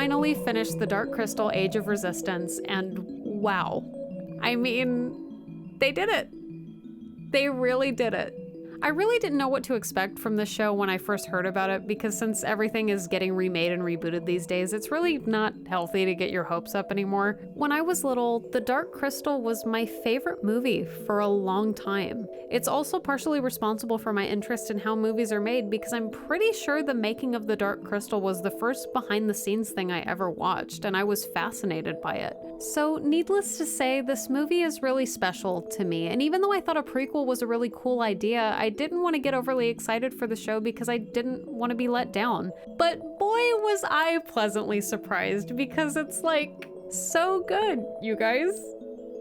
finally finished The Dark Crystal Age of Resistance, and wow. I mean, they did it. They really did it. I really didn't know what to expect from this show when I first heard about it, because since everything is getting remade and rebooted these days, it's really not healthy to get your hopes up anymore. When I was little, The Dark Crystal was my favorite movie for a long time. It's also partially responsible for my interest in how movies are made, because I'm pretty sure the making of The Dark Crystal was the first behind-the-scenes thing I ever watched, and I was fascinated by it. So needless to say, this movie is really special to me, and even though I thought a prequel was a really cool idea, I didn't want to get overly excited for the show because I didn't want to be let down. But boy, was I pleasantly surprised, because it's like so good, you guys.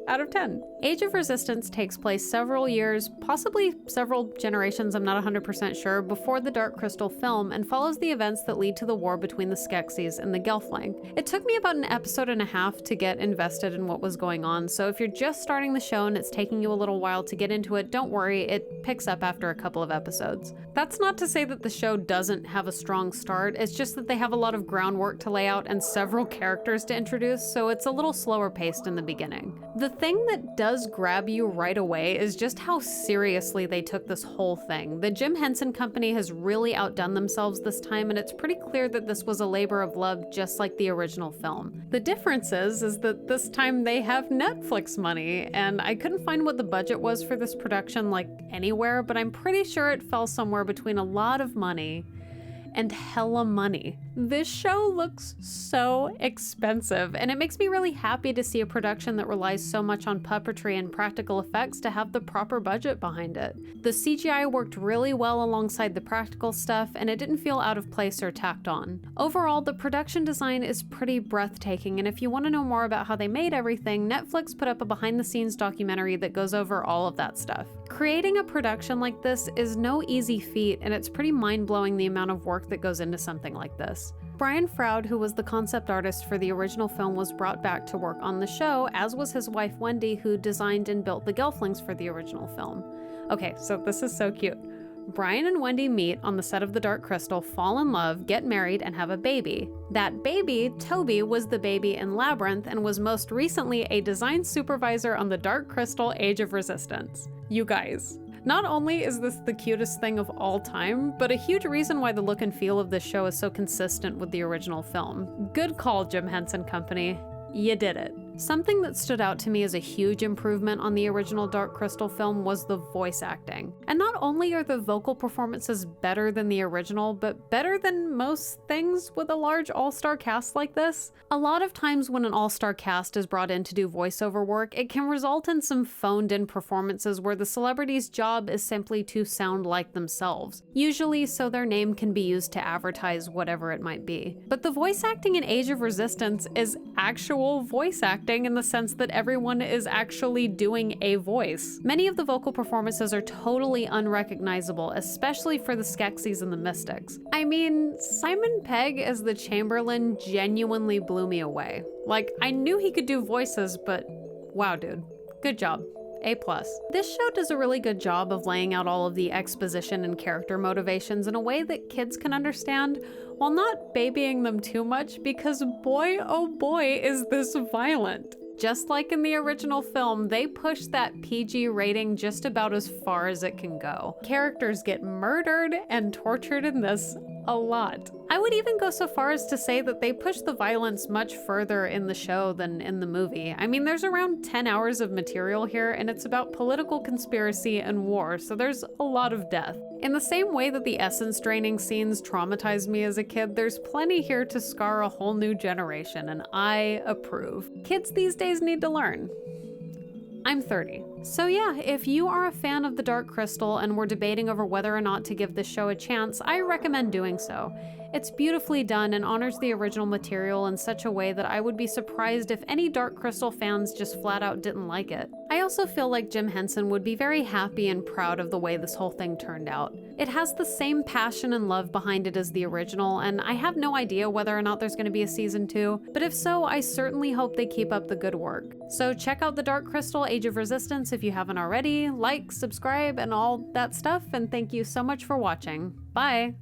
Out of 10. Age of Resistance takes place several years, possibly several generations, I'm not 100% sure, before the Dark Crystal film, and follows the events that lead to the war between the Skeksis and the Gelfling. It took me about an episode and a half to get invested in what was going on, so if you're just starting the show and it's taking you a little while to get into it, don't worry, it picks up after a couple of episodes. That's not to say that the show doesn't have a strong start, it's just that they have a lot of groundwork to lay out and several characters to introduce, so it's a little slower paced in the beginning. The thing that does grab you right away is just how seriously they took this whole thing. The Jim Henson Company has really outdone themselves this time, and it's pretty clear that this was a labor of love just like the original film. The difference is that this time they have Netflix money, and I couldn't find what the budget was for this production like anywhere, but I'm pretty sure it fell somewhere between a lot of money and hella money. This show looks so expensive, and it makes me really happy to see a production that relies so much on puppetry and practical effects to have the proper budget behind it. The CGI worked really well alongside the practical stuff, and it didn't feel out of place or tacked on. Overall, the production design is pretty breathtaking, and if you want to know more about how they made everything, Netflix put up a behind-the-scenes documentary that goes over all of that stuff. Creating a production like this is no easy feat, and it's pretty mind-blowing the amount of work that goes into something like this. Brian Froud, who was the concept artist for the original film, was brought back to work on the show, as was his wife Wendy, who designed and built the Gelflings for the original film. Okay, so this is so cute. Brian and Wendy meet on the set of The Dark Crystal, fall in love, get married, and have a baby. That baby, Toby, was the baby in Labyrinth and was most recently a design supervisor on The Dark Crystal Age of Resistance. You guys. Not only is this the cutest thing of all time, but a huge reason why the look and feel of this show is so consistent with the original film. Good call, Jim Henson Company. You did it. Something that stood out to me as a huge improvement on the original Dark Crystal film was the voice acting. And not only are the vocal performances better than the original, but better than most things with a large all-star cast like this. A lot of times when an all-star cast is brought in to do voiceover work, it can result in some phoned-in performances where the celebrity's job is simply to sound like themselves, usually so their name can be used to advertise whatever it might be. But the voice acting in Age of Resistance is actual voice acting in the sense that everyone is actually doing a voice. Many of the vocal performances are totally unrecognizable, especially for the Skeksis and the Mystics. I mean, Simon Pegg as the Chamberlain genuinely blew me away. Like, I knew he could do voices, but wow, dude. Good job. A+. This show does a really good job of laying out all of the exposition and character motivations in a way that kids can understand, while not babying them too much, because boy oh boy is this violent. Just like in the original film, they push that PG rating just about as far as it can go. Characters get murdered and tortured in this a lot. I would even go so far as to say that they push the violence much further in the show than in the movie. I mean, there's around 10 hours of material here, and it's about political conspiracy and war, so there's a lot of death. In the same way that the essence draining scenes traumatized me as a kid, there's plenty here to scar a whole new generation, and I approve. Kids these days need to learn. I'm 30. So yeah, if you are a fan of The Dark Crystal and were debating over whether or not to give this show a chance, I recommend doing so. It's beautifully done and honors the original material in such a way that I would be surprised if any Dark Crystal fans just flat out didn't like it. I also feel like Jim Henson would be very happy and proud of the way this whole thing turned out. It has the same passion and love behind it as the original, and I have no idea whether or not there's going to be a season 2, but if so, I certainly hope they keep up the good work. So check out The Dark Crystal Age of Resistance if you haven't already, like, subscribe, and all that stuff, and thank you so much for watching. Bye!